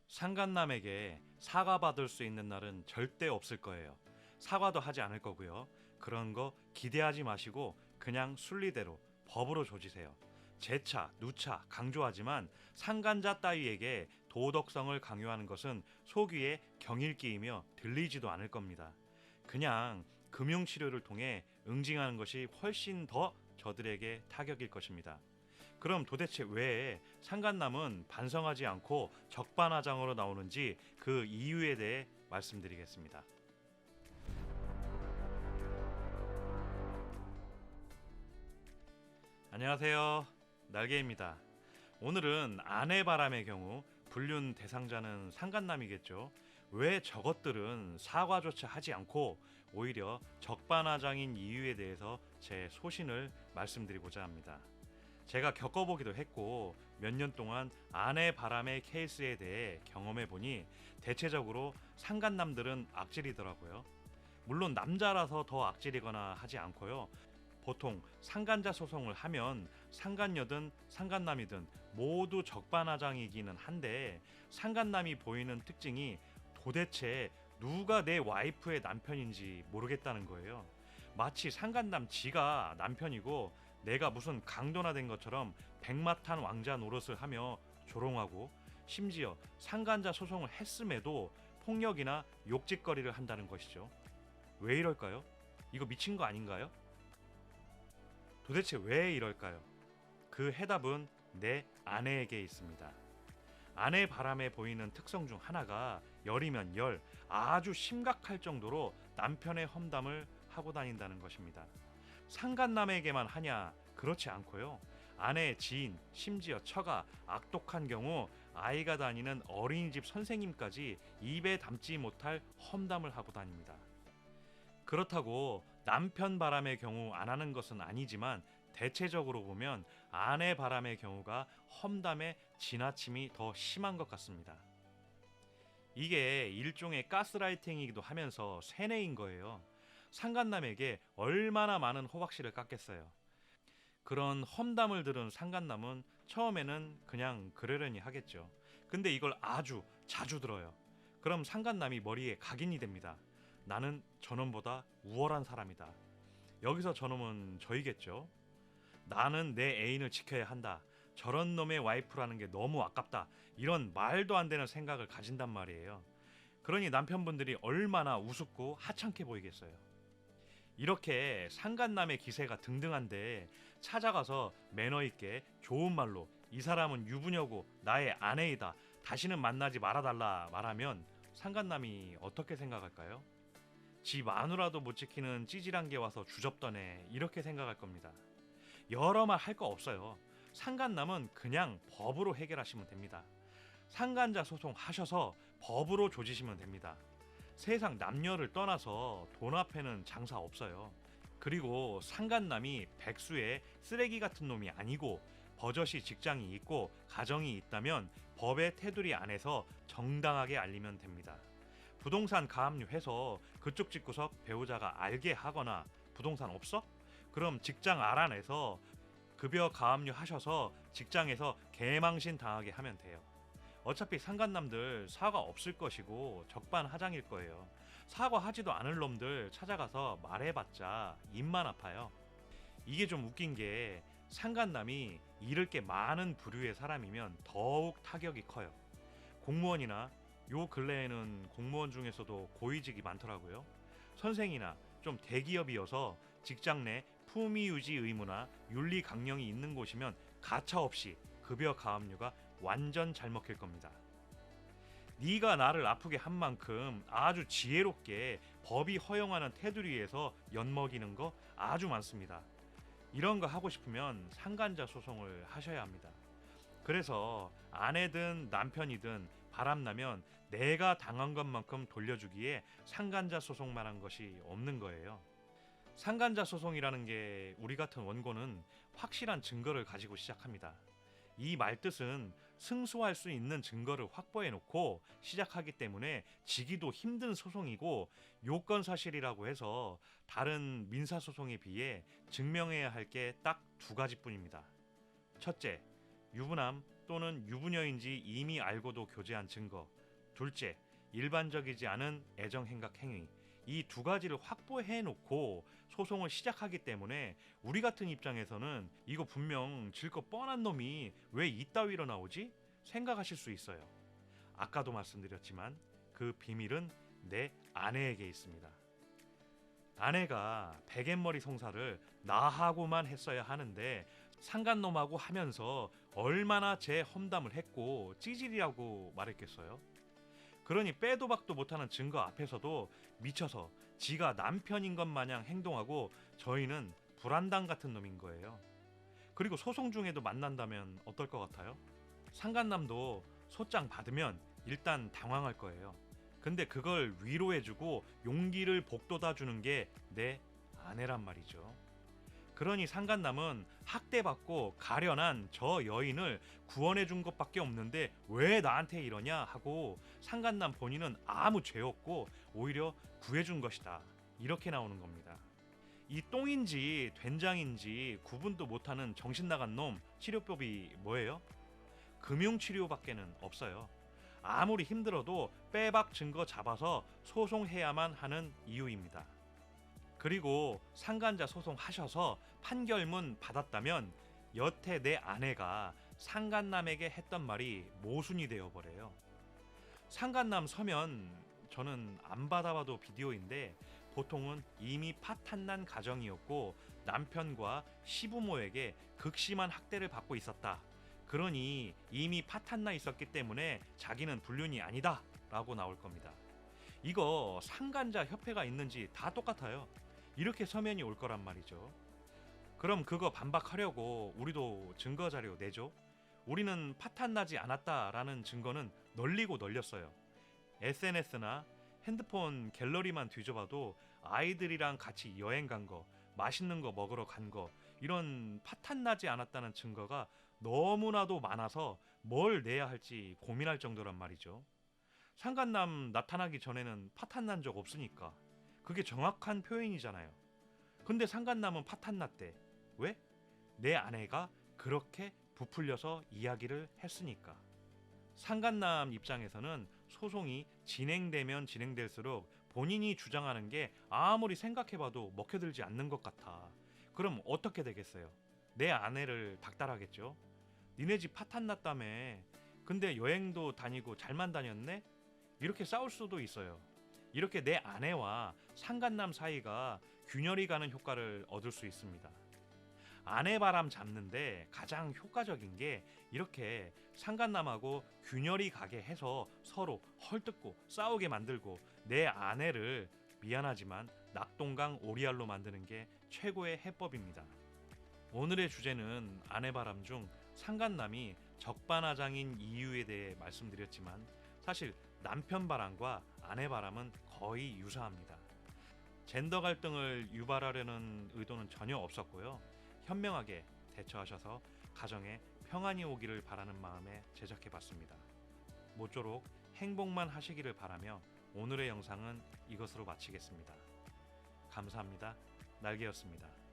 상간남에게 사과받을 수 있는 날은 절대 없을 거예요. 사과도 하지 않을 거고요. 그런 거 기대하지 마시고 그냥 순리대로 법으로 조지세요. 재차, 누차 강조하지만 상간자 따위에게 도덕성을 강요하는 것은 속위에 경일기이며 들리지도 않을 겁니다. 그냥 금융치료를 통해 응징하는 것이 훨씬 더 저들에게 타격일 것입니다. 그럼 도대체 왜 상간남은 반성하지 않고 적반하장으로 나오는지 그 이유에 대해 말씀드리겠습니다. 안녕하세요. 날개입니다. 오늘은 아내 바람의 경우 불륜 대상자는 상간남이겠죠. 왜 저것들은 사과조차 하지 않고 오히려 적반하장인 이유에 대해서 제 소신을 말씀드리고자 합니다. 제가 겪어보기도 했고 몇 년 동안 아내 바람의 케이스에 대해 경험해보니 대체적으로 상간남들은 악질이더라고요. 물론 남자라서 더 악질이거나 하지 않고요. 보통 상간자 소송을 하면 상간녀든 상간남이든 모두 적반하장이기는 한데 상간남이 보이는 특징이 도대체 누가 내 와이프의 남편인지 모르겠다는 거예요. 마치 상간남 지가 남편이고 내가 무슨 강도나 된 것처럼 백마탄 왕자 노릇을 하며 조롱하고 심지어 상간자 소송을 했음에도 폭력이나 욕짓거리를 한다는 것이죠. 왜 이럴까요? 이거 미친 거 아닌가요? 도대체 왜 이럴까요? 그 해답은 내 아내에게 있습니다. 아내 바람에 보이는 특성 중 하나가 열이면 열, 아주 심각할 정도로 남편의 험담을 하고 다닌다는 것입니다. 상간남에게만 하냐? 그렇지 않고요. 아내의 지인, 심지어 처가 악독한 경우 아이가 다니는 어린이집 선생님까지 입에 담지 못할 험담을 하고 다닙니다. 그렇다고 남편 바람의 경우 안 하는 것은 아니지만 대체적으로 보면 아내 바람의 경우가 험담의 지나침이 더 심한 것 같습니다. 이게 일종의 가스라이팅이기도 하면서 세뇌인 거예요. 상간남에게 얼마나 많은 호박씨를 깎겠어요. 그런 험담을 들은 상간남은 처음에는 그냥 그러려니 하겠죠. 근데 이걸 아주 자주 들어요. 그럼 상간남이 머리에 각인이 됩니다. 나는 저놈보다 우월한 사람이다. 여기서 저놈은 저이겠죠. 나는 내 애인을 지켜야 한다. 저런 놈의 와이프라는 게 너무 아깝다. 이런 말도 안 되는 생각을 가진단 말이에요. 그러니 남편분들이 얼마나 우습고 하찮게 보이겠어요. 이렇게 상간남의 기세가 등등한데 찾아가서 매너 있게 좋은 말로 이 사람은 유부녀고 나의 아내이다. 다시는 만나지 말아달라 말하면 상간남이 어떻게 생각할까요? 지 마누라도 못 지키는 찌질한 게 와서 주접더네 이렇게 생각할 겁니다. 여러 말 할 거 없어요. 상간남은 그냥 법으로 해결하시면 됩니다. 상간자 소송 하셔서 법으로 조지시면 됩니다. 세상 남녀를 떠나서 돈 앞에는 장사 없어요. 그리고 상간남이 백수의 쓰레기 같은 놈이 아니고 버젓이 직장이 있고 가정이 있다면 법의 테두리 안에서 정당하게 알리면 됩니다. 부동산 가압류 해서 그쪽 집구석 배우자가 알게 하거나 부동산 없어? 그럼 직장 알아내서 급여 가압류 하셔서 직장에서 개망신 당하게 하면 돼요. 어차피 상간남들 사과 없을 것이고 적반하장일 거예요. 사과하지도 않을 놈들 찾아가서 말해봤자 입만 아파요. 이게 좀 웃긴 게 상간남이 잃을 게 많은 부류의 사람이면 더욱 타격이 커요. 공무원이나 요 근래에는 공무원 중에서도 고위직이 많더라고요. 선생이나 좀 대기업이어서 직장 내 품위 유지 의무나 윤리 강령이 있는 곳이면 가차없이 급여 가압류가 완전 잘 먹힐 겁니다. 네가 나를 아프게 한 만큼 아주 지혜롭게 법이 허용하는 테두리에서 엿먹이는 거 아주 많습니다. 이런 거 하고 싶으면 상간자 소송을 하셔야 합니다. 그래서 아내든 남편이든 바람나면 내가 당한 것만큼 돌려주기에 상간자 소송만 한 것이 없는 거예요. 상간자 소송이라는 게 우리 같은 원고는 확실한 증거를 가지고 시작합니다. 이 말뜻은 승소할 수 있는 증거를 확보해 놓고 시작하기 때문에 지기도 힘든 소송이고 요건사실이라고 해서 다른 민사소송에 비해 증명해야 할 게 딱 두 가지뿐입니다. 첫째, 유부남 또는 유부녀인지 이미 알고도 교제한 증거, 둘째, 일반적이지 않은 애정 행각 행위, 이 두 가지를 확보해 놓고 소송을 시작하기 때문에 우리 같은 입장에서는 이거 분명 질 거 뻔한 놈이 왜 이따위로 나오지? 생각하실 수 있어요. 아까도 말씀드렸지만 그 비밀은 내 아내에게 있습니다. 아내가 베갯머리 송사를 나하고만 했어야 하는데 상간놈하고 하면서 얼마나 제 험담을 했고 찌질이라고 말했겠어요? 그러니 빼도 박도 못하는 증거 앞에서도 미쳐서 지가 남편인 것 마냥 행동하고 저희는 불안당 같은 놈인 거예요. 그리고 소송 중에도 만난다면 어떨 것 같아요? 상간남도 소장 받으면 일단 당황할 거예요. 근데 그걸 위로해주고 용기를 북돋아주는 게 내 아내란 말이죠. 그러니 상간남은 학대받고 가련한 저 여인을 구원해준 것밖에 없는데 왜 나한테 이러냐 하고 상간남 본인은 아무 죄 없고 오히려 구해준 것이다. 이렇게 나오는 겁니다. 이 똥인지 된장인지 구분도 못하는 정신 나간 놈 치료법이 뭐예요? 금융치료밖에는 없어요. 아무리 힘들어도 빼박 증거 잡아서 소송해야만 하는 이유입니다. 그리고 상간자 소송하셔서 판결문 받았다면 여태 내 아내가 상간남에게 했던 말이 모순이 되어버려요. 상간남 서면 저는 안 받아봐도 비디오인데 보통은 이미 파탄난 가정이었고 남편과 시부모에게 극심한 학대를 받고 있었다. 그러니 이미 파탄나 있었기 때문에 자기는 불륜이 아니다 라고 나올 겁니다. 이거 상간자 협회가 있는지 다 똑같아요. 이렇게 서면이 올 거란 말이죠. 그럼 그거 반박하려고 우리도 증거 자료 내죠. 우리는 파탄나지 않았다라는 증거는 널리고 널렸어요. SNS나 핸드폰 갤러리만 뒤져봐도 아이들이랑 같이 여행 간 거, 맛있는 거 먹으러 간 거, 이런 파탄나지 않았다는 증거가 너무나도 많아서 뭘 내야 할지 고민할 정도란 말이죠. 상간남 나타나기 전에는 파탄난 적 없으니까 그게 정확한 표현이잖아요. 근데 상간남은 파탄났대. 왜? 내 아내가 그렇게 부풀려서 이야기를 했으니까. 상간남 입장에서는 소송이 진행되면 진행될수록 본인이 주장하는 게 아무리 생각해봐도 먹혀들지 않는 것 같아. 그럼 어떻게 되겠어요? 내 아내를 닥달하겠죠. 니네 집 파탄났다며. 근데 여행도 다니고 잘만 다녔네? 이렇게 싸울 수도 있어요. 이렇게 내 아내와 상간남 사이가 균열이 가는 효과를 얻을 수 있습니다. 아내 바람 잡는데 가장 효과적인 게 이렇게 상간남하고 균열이 가게 해서 서로 헐뜯고 싸우게 만들고 내 아내를 미안하지만 낙동강 오리알로 만드는 게 최고의 해법입니다. 오늘의 주제는 아내 바람 중 상간남이 적반하장인 이유에 대해 말씀드렸지만 사실 남편 바람과 아내 바람은 거의 유사합니다. 젠더 갈등을 유발하려는 의도는 전혀 없었고요. 현명하게 대처하셔서 가정에 평안이 오기를 바라는 마음에 제작해봤습니다. 모쪼록 행복만 하시기를 바라며 오늘의 영상은 이것으로 마치겠습니다. 감사합니다. 날개였습니다.